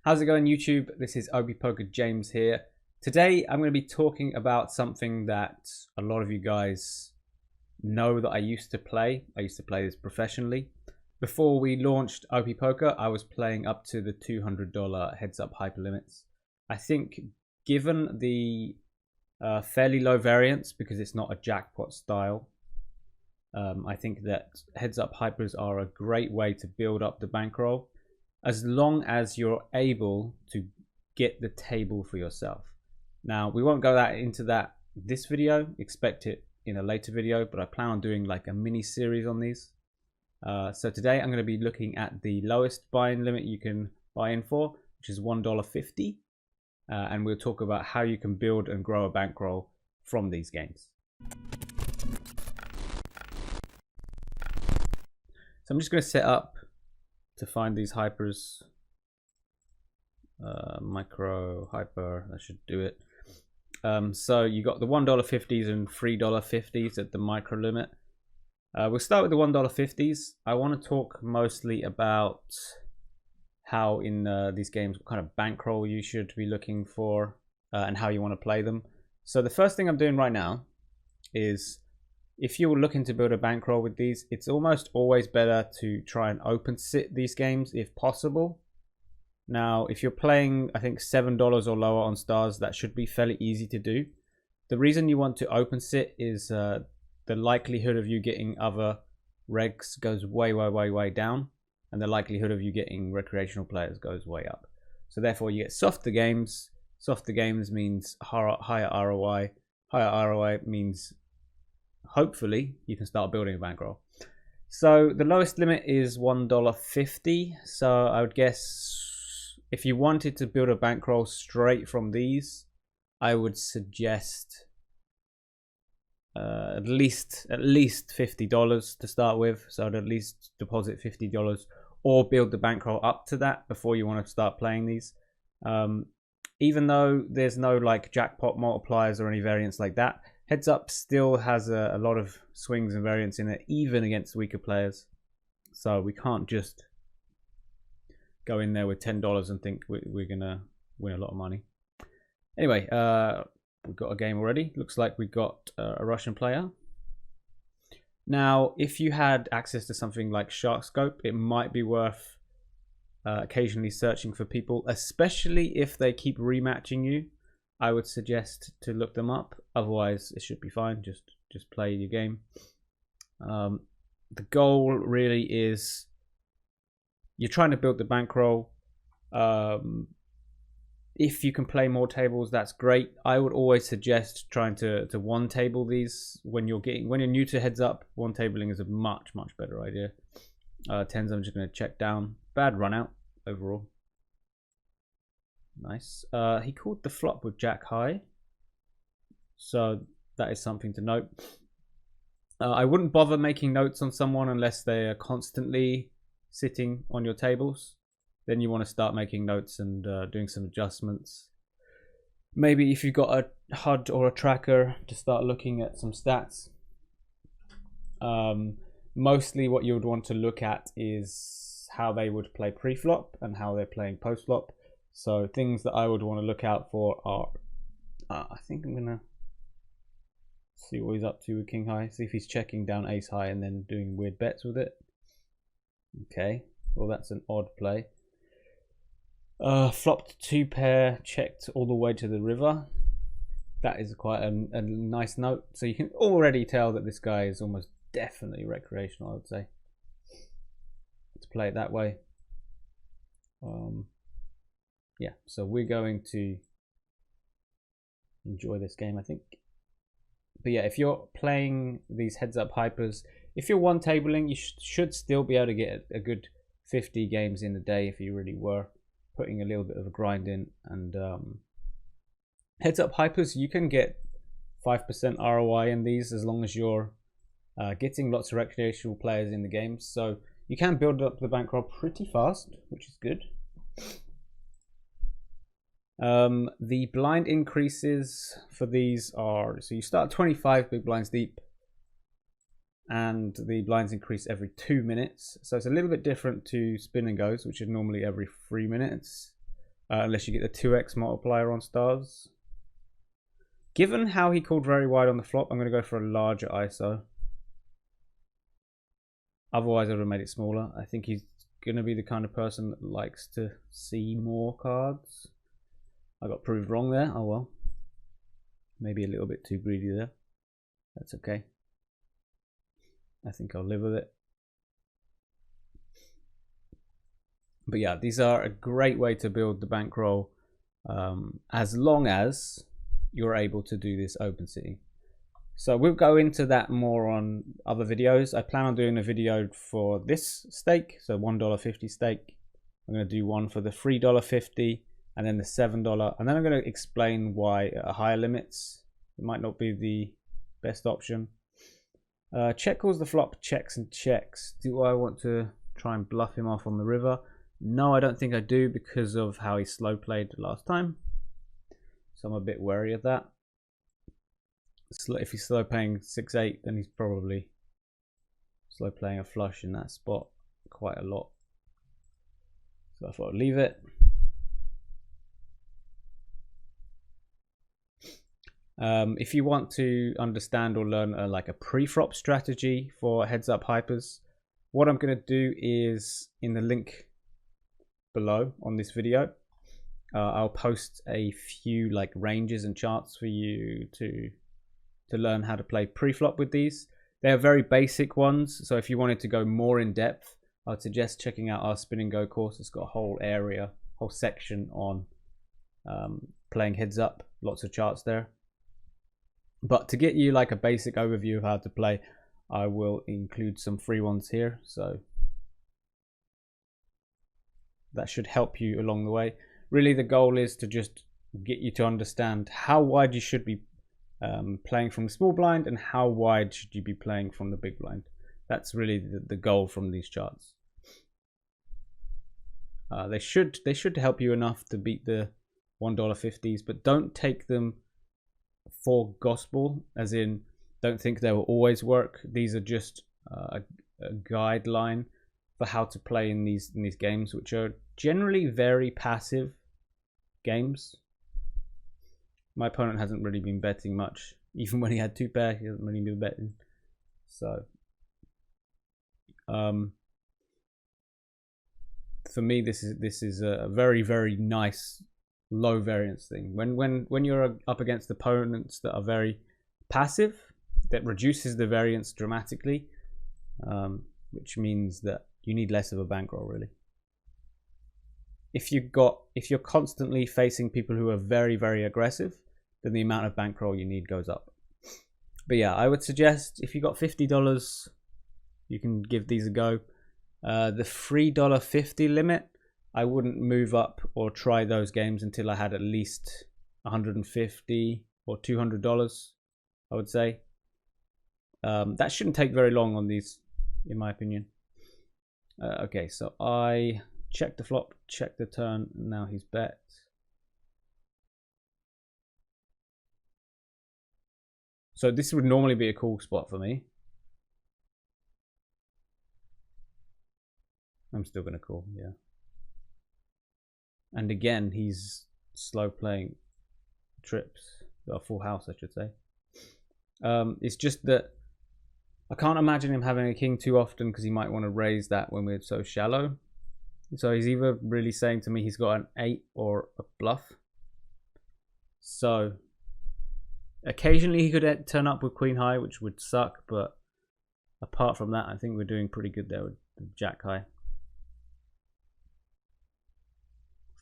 How's it going, YouTube? This is op.poker James here. Today I'm going to be talking about something that a lot of you guys know that I used to play. I used to play this professionally. Before we launched op.poker, I was playing up to the $200 heads-up hyper limits. I think given the fairly low variance, because it's not a jackpot style, I think that heads-up hypers are a great way to build up the bankroll, as long as you're able to get the table for yourself. Now, we won't go into that this video, expect it in a later video, but I plan on doing like a mini series on these. So today I'm going to be looking at the lowest buy-in limit you can buy in for, which is $1.50. And we'll talk about how you can build and grow a bankroll from these games. So I'm just going to set up to find these hypers. Micro, hyper, that should do it. So you got the $1.50s and $3.50s at the micro limit. We'll start with the $1.50s. I want to talk mostly about how in these games, what kind of bankroll you should be looking for and how you want to play them. So the first thing I'm doing right now is, if you're looking to build a bankroll with these, it's almost always better to try and open sit these games if possible. Now, if you're playing, I think $7 or lower on stars, that should be fairly easy to do. The reason you want to open sit is the likelihood of you getting other regs goes way down, and the likelihood of you getting recreational players goes way up. So therefore you get softer games. Softer games means higher ROI. Higher ROI means hopefully you can start building a bankroll. So the lowest limit is $1.50. So I would guess if you wanted to build a bankroll straight from these, I would suggest at least $50 to start with. So I'd at least deposit $50 or build the bankroll up to that before you want to start playing these. Even though there's no like jackpot multipliers or any variants like that, heads up still has a lot of swings and variance in it, even against weaker players. So we can't just go in there with $10 and think we're gonna win a lot of money. Anyway, we've got a game already. Looks like we've got a Russian player. Now, if you had access to something like Sharkscope, it might be worth occasionally searching for people, especially if they keep rematching you. I would suggest to look them up. Otherwise, it should be fine. Just play your game. The goal really is you're trying to build the bankroll. If you can play more tables, that's great. I would always suggest trying to one table these when you're new to heads up. One tabling is a much better idea. Tens, I'm just going to check down. Bad run out overall. Nice. He called the flop with jack high, so that is something to note. I wouldn't bother making notes on someone unless they are constantly sitting on your tables. Then you want to start making notes and doing some adjustments. Maybe if you've got a HUD or a tracker, to start looking at some stats. Mostly what you would want to look at is how they would play pre-flop and how they're playing post-flop. So things that I would want to look out for are, I think I'm going to see what he's up to with king high. See if he's checking down ace high and then doing weird bets with it. Okay, well that's an odd play. Flopped two pair, checked all the way to the river. That is quite a nice note. So you can already tell that this guy is almost definitely recreational, I would say. Let's play it that way. Yeah, so we're going to enjoy this game, I think. But yeah, if you're playing these heads-up hypers, if you're one tabling, you should still be able to get a good 50 games in a day if you really were putting a little bit of a grind in. And heads-up hypers, you can get 5% ROI in these as long as you're getting lots of recreational players in the game. So you can build up the bankroll pretty fast, which is good. The blind increases for these are, so you start 25 big blinds deep and the blinds increase every 2 minutes. So it's a little bit different to spin and goes, which is normally every 3 minutes. unless you get the 2x multiplier on stars. Given how he called very wide on the flop, I'm going to go for a larger ISO. Otherwise, I would have made it smaller. I think he's going to be the kind of person that likes to see more cards. I got proved wrong there. Oh well. Maybe a little bit too greedy there. That's okay. I think I'll live with it. But yeah, these are a great way to build the bankroll, as long as you're able to do this open sitting. So we'll go into that more on other videos. I plan on doing a video for this stake, so $1.50 stake. I'm going to do one for the $3.50 and then the $7, and then I'm going to explain why at higher limits it might not be the best option. Check calls the flop, checks and checks. Do I want to try and bluff him off on the river? No, I don't think I do, because of how he slow played last time. So I'm a bit wary of that. If he's slow playing 6-8, then he's probably slow playing a flush in that spot quite a lot. So I thought I'd leave it. If you want to understand or learn like a pre-flop strategy for heads up hypers, what I'm going to do is in the link below on this video, I'll post a few like ranges and charts for you to learn how to play pre-flop with these. They're very basic ones, so if you wanted to go more in depth, I would suggest checking out our Spin and Go course. It's got a whole area, whole section on playing heads up, lots of charts there. But to get you like a basic overview of how to play, I will include some free ones here, so that should help you along the way. Really the goal is to just get you to understand how wide you should be playing from the small blind and how wide should you be playing from the big blind. That's really the goal from these charts. They should help you enough to beat the $1.50s, but don't take them for gospel, as in don't think they will always work. These are just a guideline for how to play in these games, which are generally very passive games. My opponent hasn't really been betting much. Even when he had 2 pair, he hasn't really been betting. So for me, this is a very, very nice low variance thing. When you're up against opponents that are very passive, that reduces the variance dramatically, which means that you need less of a bankroll really. If you're constantly facing people who are very, very aggressive, then the amount of bankroll you need goes up. But yeah, I would suggest if you got $50, you can give these a go. The $3.50 limit, I wouldn't move up or try those games until I had at least $150 or $200, I would say. That shouldn't take very long on these, in my opinion. Okay, so I checked the flop, checked the turn, now he's bet. So this would normally be a cool spot for me. I'm still going to call, yeah. And again, he's slow playing trips, a full house, I should say. It's just that I can't imagine him having a king too often, because he might want to raise that when we're so shallow. So he's either really saying to me he's got an 8 or a bluff. So occasionally he could turn up with queen high, which would suck, but apart from that, I think we're doing pretty good there with jack high.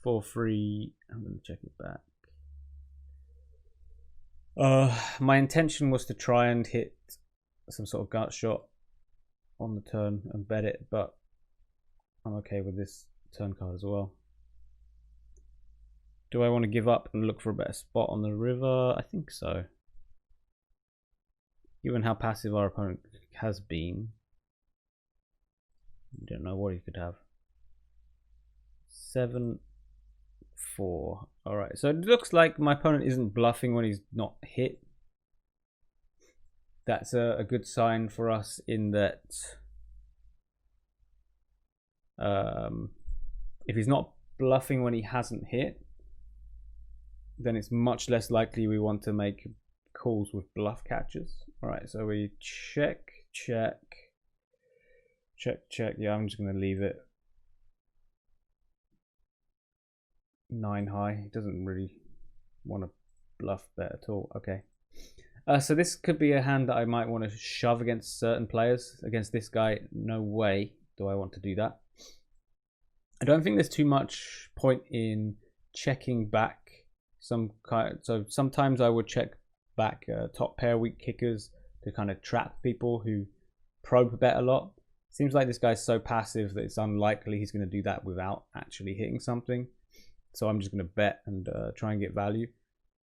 4-3. I'm going to check it back. My intention was to try and hit some sort of gut shot on the turn and bet it, but I'm okay with this turn card as well. Do I want to give up and look for a better spot on the river? I think so. Given how passive our opponent has been, I don't know what he could have. 7-4. Alright, so it looks like my opponent isn't bluffing when he's not hit. That's a good sign for us, in that if he's not bluffing when he hasn't hit, then it's much less likely we want to make calls with bluff catches. All right, so we check. Yeah, I'm just going to leave it 9 high. He doesn't really want to bluff bet at all. Okay. So this could be a hand that I might want to shove against certain players. Against this guy, no way do I want to do that. I don't think there's too much point in checking back some kind. So sometimes I would check back top pair weak kickers to kind of trap people who probe bet a lot. Seems like this guy's so passive that it's unlikely he's going to do that without actually hitting something. So I'm just going to bet and try and get value.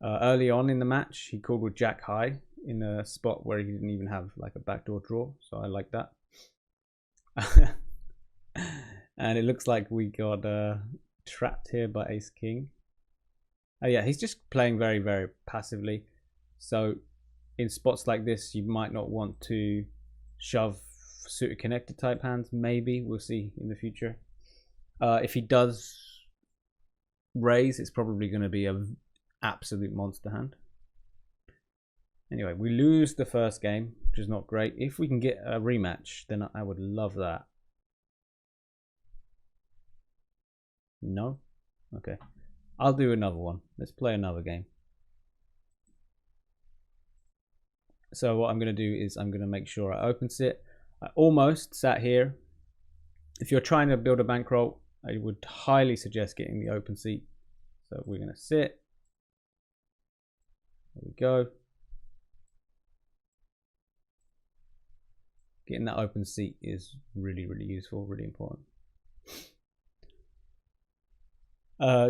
Early on in the match, he called with jack high in a spot where he didn't even have like a backdoor draw. So I like that. And it looks like we got trapped here by ace king. Yeah, he's just playing very, very passively. So in spots like this, you might not want to shove suited connected type hands. Maybe we'll see in the future. If he does raise, it's probably going to be an absolute monster hand. Anyway, we lose the first game, which is not great. If we can get a rematch, then I would love that. No? Okay. I'll do another one. Let's play another game. So what I'm going to do is I'm going to make sure I open sit. I almost sat here. If you're trying to build a bankroll, I would highly suggest getting the open seat. So we're going to sit. There we go. Getting that open seat is really, really useful, really important.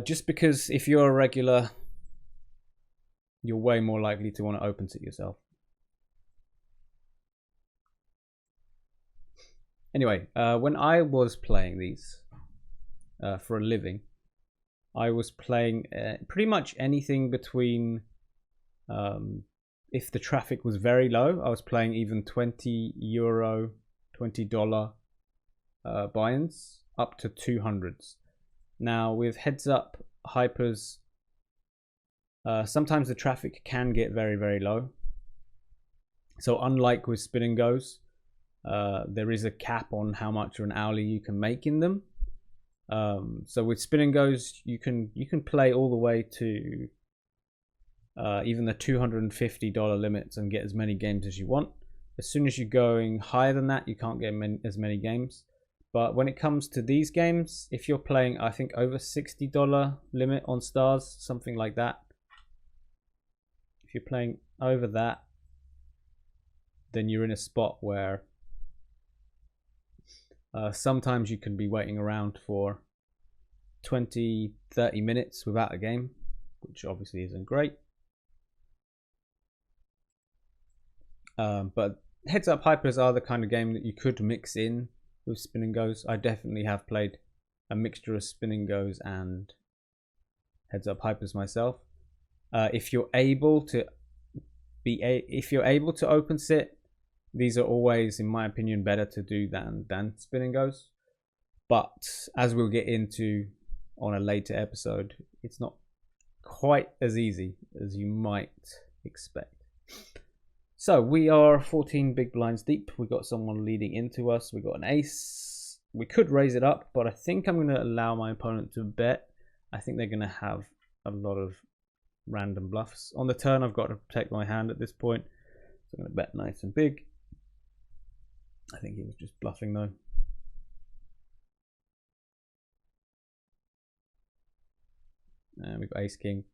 Just because if you're a regular, you're way more likely to want to open sit yourself. Anyway, when I was playing these for a living, I was playing pretty much anything between, if the traffic was very low, I was playing even €20, $20 buy-ins up to 200s. Now with heads up hypers, sometimes the traffic can get very, very low. So unlike with spin and goes, there is a cap on how much of an hourly you can make in them. So with spin and goes, you can play all the way to even the $250 limits and get as many games as you want. As soon as you're going higher than that, you can't get as many games. But when it comes to these games, if you're playing, I think over $60 limit on stars, something like that. If you're playing over that, then you're in a spot where sometimes you can be waiting around for 20-30 minutes without a game, which obviously isn't great. But heads up hypers are the kind of game that you could mix in with spin and goes. I definitely have played a mixture of spin and goes and heads up hypers myself. If you're able to open sit, these are always, in my opinion, better to do than spin and goes. But as we'll get into on a later episode, it's not quite as easy as you might expect. So we are 14 big blinds deep. We got someone leading into us. We got an ace. We could raise it up, but I think I'm going to allow my opponent to bet. I think they're going to have a lot of random bluffs. On the turn, I've got to protect my hand at this point. So I'm going to bet nice and big. I think he was just bluffing though. And we've got ace king.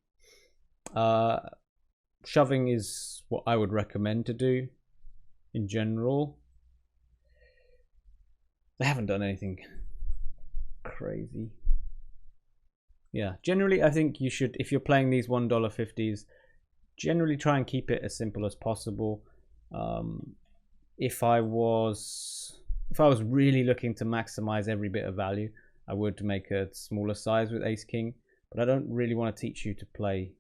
Shoving is what I would recommend to do in general. They haven't done anything crazy. Yeah, generally I think you should, if you're playing these $1.50s, generally try and keep it as simple as possible. If I was really looking to maximize every bit of value, I would make a smaller size with ace king, but I don't really want to teach you to play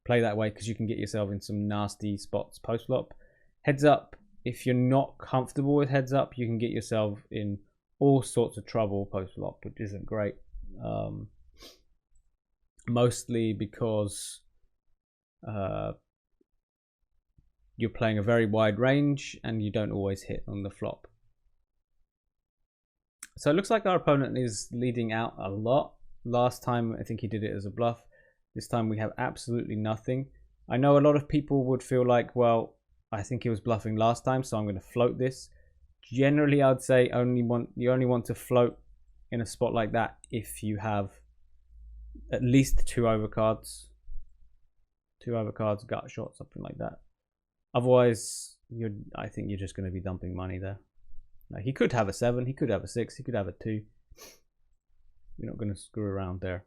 that way, because you can get yourself in some nasty spots post flop. Heads up, if you're not comfortable with heads up, you can get yourself in all sorts of trouble post-flop, which isn't great. Mostly because you're playing a very wide range and you don't always hit on the flop. So it looks like our opponent is leading out a lot. Last time I think he did it as a bluff. This time we have absolutely nothing. I know a lot of people would feel like, well, I think he was bluffing last time, so I'm going to float this. Generally, I'd say you only want to float in a spot like that if you have at least two overcards, gut shot, something like that. Otherwise, I think you're just going to be dumping money there. Now, he could have a 7, he could have a 6, he could have a 2. You're not going to screw around there.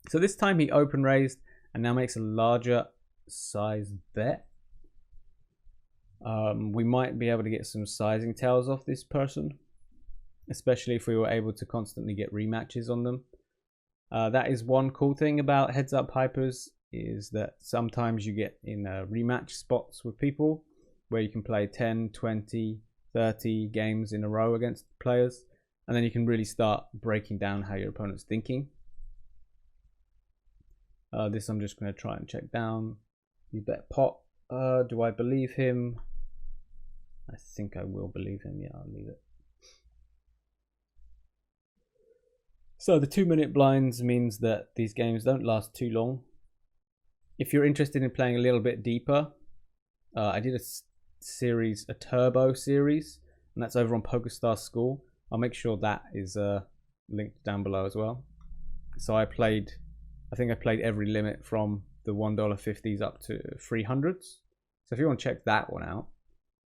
So this time he open raised and now makes a larger size bet. We might be able to get some sizing tails off this person, especially if we were able to constantly get rematches on them. That is one cool thing about heads up hypers, is that sometimes you get in rematch spots with people where you can play 10, 20, 30 games in a row against players, and then you can really start breaking down how your opponent's thinking. This I'm just going to try and check down. You bet pot. Do I believe him? I think I will believe him. Yeah, I'll leave it. So the 2-minute blinds means that these games don't last too long. If you're interested in playing a little bit deeper, I did a turbo series, and that's over on PokerStars School. I'll make sure that is linked down below as well. So I think I played every limit from the $1.50s up to 300s. So if you want to check that one out,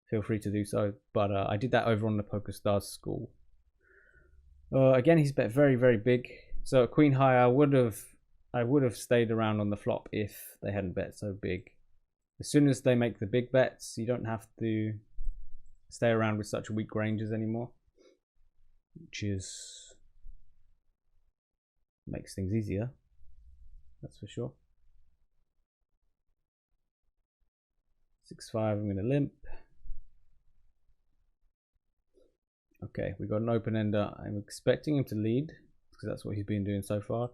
feel free to do so. But I did that over on the PokerStars School. Again, he's bet very, very big. So at Queen High, I would have stayed around on the flop if they hadn't bet so big. As soon as they make the big bets, you don't have to stay around with such weak ranges anymore, which makes things easier. That's for sure. 6-5, I'm going to limp. Okay, we got an open ender. I'm expecting him to lead because that's what he's been doing so far.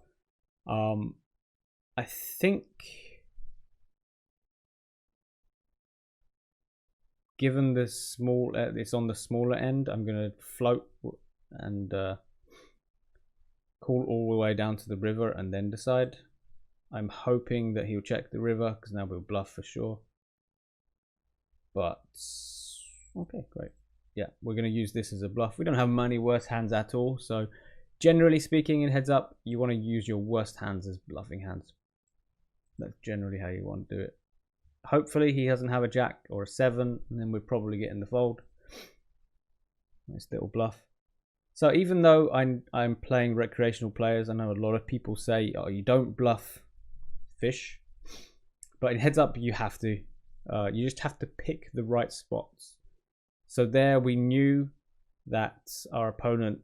I think, given the small, it's on the smaller end, I'm going to float and call all the way down to the river and then decide. I'm hoping that he'll check the river because now we'll bluff for sure. But okay, great. Yeah, we're going to use this as a bluff. We don't have money worse hands at all. So generally speaking, in heads up, you want to use your worst hands as bluffing hands. That's generally how you want to do it. Hopefully he doesn't have a jack or a 7, and then we're probably getting the fold. Nice little bluff. So even though I'm playing recreational players, I know a lot of people say, oh, you don't bluff fish. But in heads up, you have to. You just have to pick the right spots. So there we knew that our opponent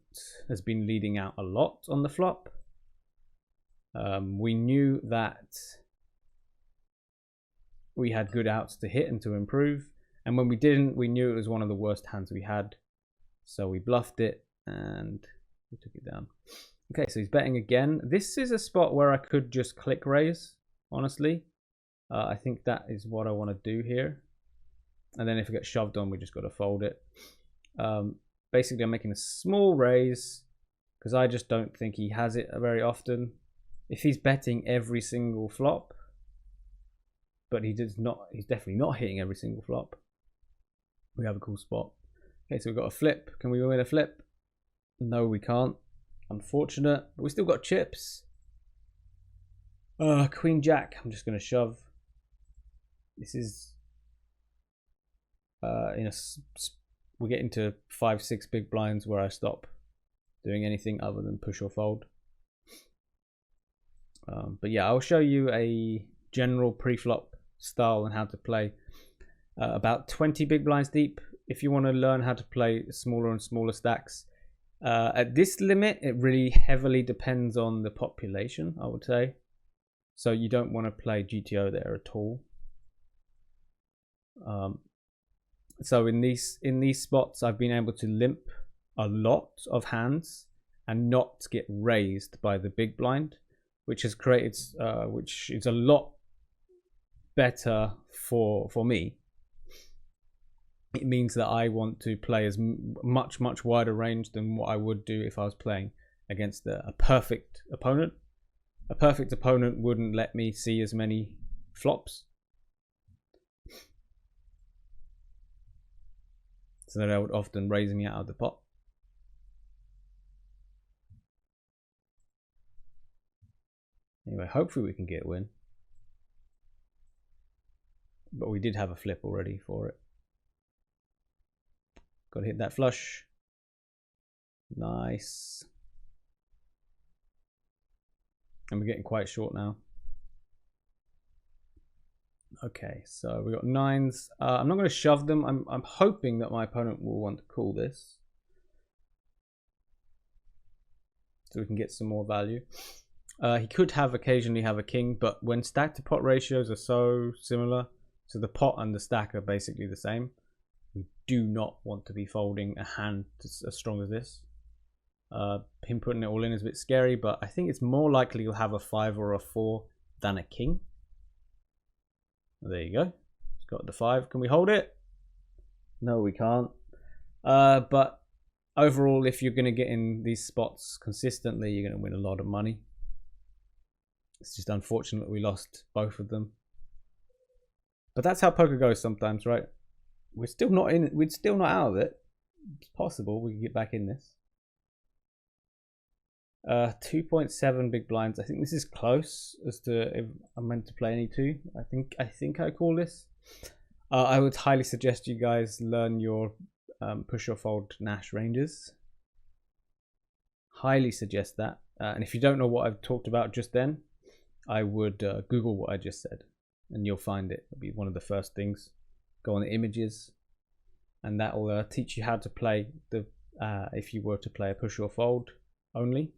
has been leading out a lot on the flop. We knew that we had good outs to hit and to improve. And when we didn't, we knew it was one of the worst hands we had. So we bluffed it and we took it down. Okay, so he's betting again. This is a spot where I could just click raise, honestly. I think that is what I want to do here. And then if it gets shoved on, we just got to fold it. Basically, I'm making a small raise because I just don't think he has it very often. If he's betting every single flop, but he's definitely not hitting every single flop, we have a cool spot. Okay, so we've got a flip. Can we win a flip? No, we can't. Unfortunate, but we still got chips. Queen Jack. I'm just going to shove. This is we get into 5-6 big blinds where I stop doing anything other than push or fold. But yeah, I'll show you a general pre-flop style and how to play about 20 big blinds deep. If you want to learn how to play smaller and smaller stacks, at this limit, it really heavily depends on the population, I would say. So you don't want to play GTO there at all. So in these spots, I've been able to limp a lot of hands and not get raised by the big blind, which has created, which is a lot better for me. It means that I want to play as much wider range than what I would do if I was playing against a perfect opponent. A perfect opponent wouldn't let me see as many flops, so that I would often raise me out of the pot. Anyway, hopefully we can get a win. But we did have a flip already for it. Got to hit that flush. Nice. And we're getting quite short now. Okay, so we got nines. I'm not going to shove them. I'm hoping that my opponent will want to call this, so we can get some more value. He could occasionally have a king, but when stack to pot ratios are so similar, so the pot and the stack are basically the same, we do not want to be folding a hand as strong as this. Him putting it all in is a bit scary, but I think it's more likely you'll have a 5 or a 4 than a king. There you go. It's got the 5. Can we hold it? No, we can't. But overall, if you're going to get in these spots consistently, you're going to win a lot of money. It's just unfortunate we lost both of them. But that's how poker goes sometimes, right? We're still not in. We're still not out of it. It's possible we can get back in this. 2.7 big blinds. I think this is close as to if I'm meant to play any two. I think I call this. I would highly suggest you guys learn your push or fold Nash ranges. Highly suggest that. And if you don't know what I've talked about just then, I would Google what I just said, and you'll find it. It'll be one of the first things. Go on the images, and that will teach you how to play the if you were to play a push or fold only.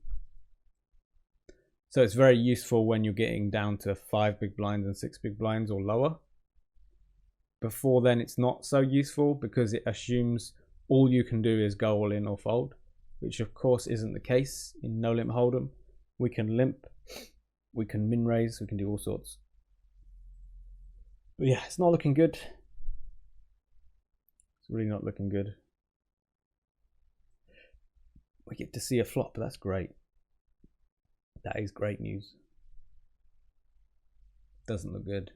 So it's very useful when you're getting down to 5 big blinds and 6 big blinds or lower. Before then, it's not so useful because it assumes all you can do is go all in or fold, which of course isn't the case in no limit hold'em. We can limp, we can min raise, we can do all sorts. But yeah, it's not looking good. It's really not looking good. We get to see a flop, that's great. That is great news. Doesn't look good.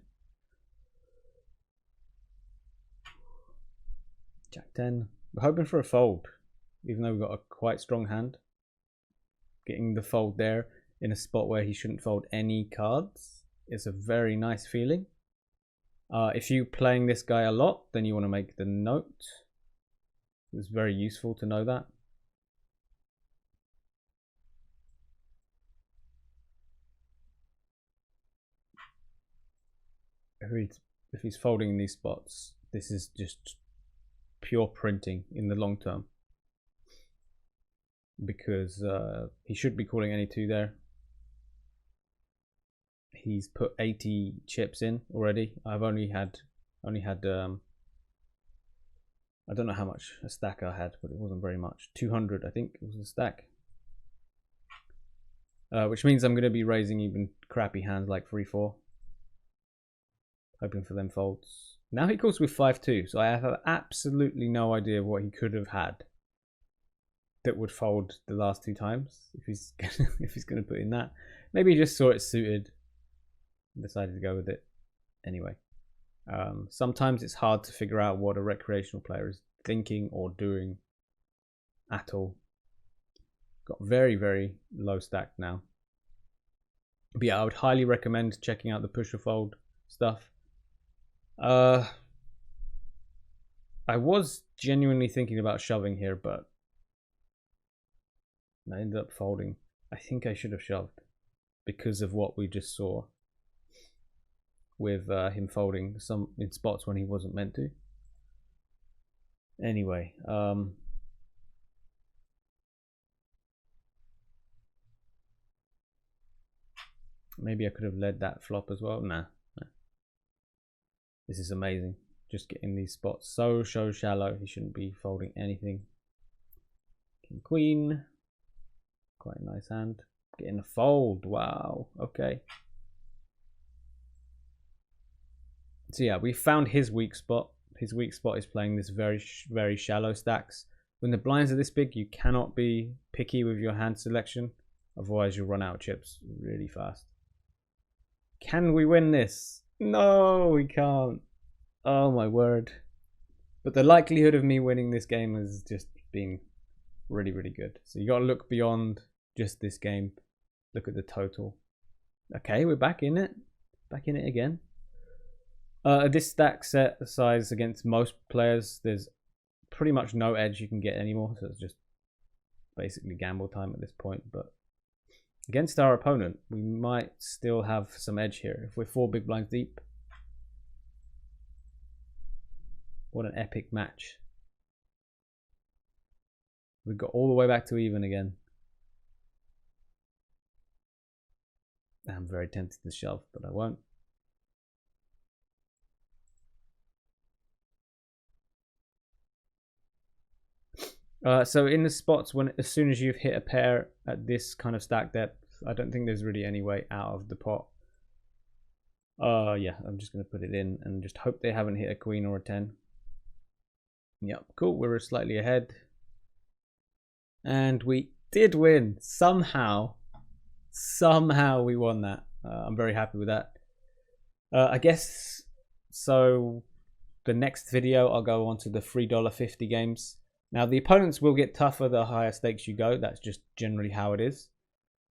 Jack 10. We're hoping for a fold, even though we've got a quite strong hand. Getting the fold there in a spot where he shouldn't fold any cards is a very nice feeling. If you're playing this guy a lot, then you want to make the note. It's very useful to know that. If he's folding in these spots, this is just pure printing in the long term, because he should be calling any two there. He's put 80 chips in already. I've only had I don't know how much a stack I had, but it wasn't very much. 200 I think it was a stack, which means I'm going to be raising even crappy hands like 3-4, hoping for them folds. Now he calls with 5-2, so I have absolutely no idea what he could have had that would fold the last 2 times if he's gonna put in that. Maybe he just saw it suited and decided to go with it. Anyway, sometimes it's hard to figure out what a recreational player is thinking or doing at all. Got very, very low stack now. But yeah, I would highly recommend checking out the push or fold stuff. I was genuinely thinking about shoving here, but I ended up folding. I think I should have shoved because of what we just saw with him folding some in spots when he wasn't meant to. Anyway, maybe I could have led that flop as well. Nah. This is amazing. Just getting these spots so shallow. He shouldn't be folding anything. King, queen. Quite a nice hand. Getting a fold. Wow. Okay. So yeah, we found his weak spot. His weak spot is playing this very shallow stacks. When the blinds are this big, you cannot be picky with your hand selection. Otherwise, you'll run out of chips really fast. Can we win this? No, we can't. Oh my word. But the likelihood of me winning this game has just been really good. So you got to look beyond just this game. Look at the total. Okay, we're back in it. Back in it again. This stack set size against most players, there's pretty much no edge you can get anymore. So it's just basically gamble time at this point. But against our opponent, we might still have some edge here. If we're 4 big blinds deep. What an epic match. We've got all the way back to even again. I'm very tempted to shove, but I won't. So in the spots as soon as you've hit a pair at this kind of stack depth, I don't think there's really any way out of the pot. Yeah, I'm just going to put it in and just hope they haven't hit a queen or a 10. Yep, cool. We're slightly ahead. And we did win. Somehow we won that. I'm very happy with that. I guess, so the next video I'll go on to the $3.50 games. Now the opponents will get tougher the higher stakes you go. That's just generally how it is.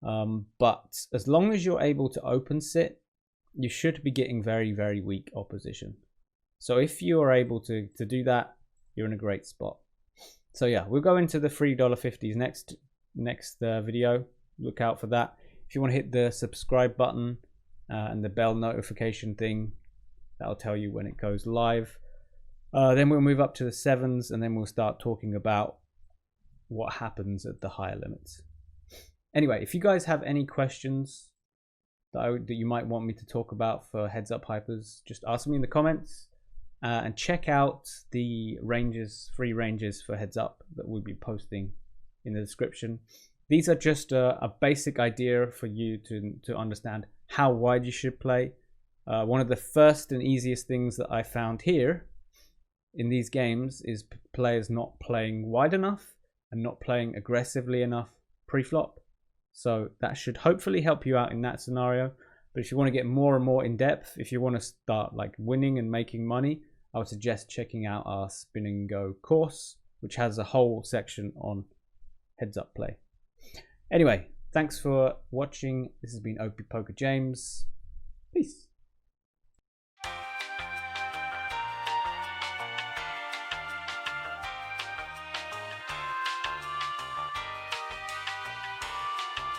But as long as you're able to open sit, you should be getting very weak opposition. So if you are able to do that, you're in a great spot. So yeah, we'll go into the $3.50s next video. Look out for that. If you want to hit the subscribe button and the bell notification thing, that'll tell you when it goes live. Then we'll move up to the 7s, and then we'll start talking about what happens at the higher limits. Anyway, if you guys have any questions that you might want me to talk about for Heads Up Hypers, just ask me in the comments. And check out the free ranges for Heads Up that we'll be posting in the description. These are just a basic idea for you to understand how wide you should play. One of the first and easiest things that I found here in these games is players not playing wide enough and not playing aggressively enough pre-flop. So that should hopefully help you out in that scenario. But if you want to get more and more in depth, if you want to start like winning and making money, I would suggest checking out our Spin and Go course, which has a whole section on heads up play. Anyway, thanks for watching. This has been op.poker James.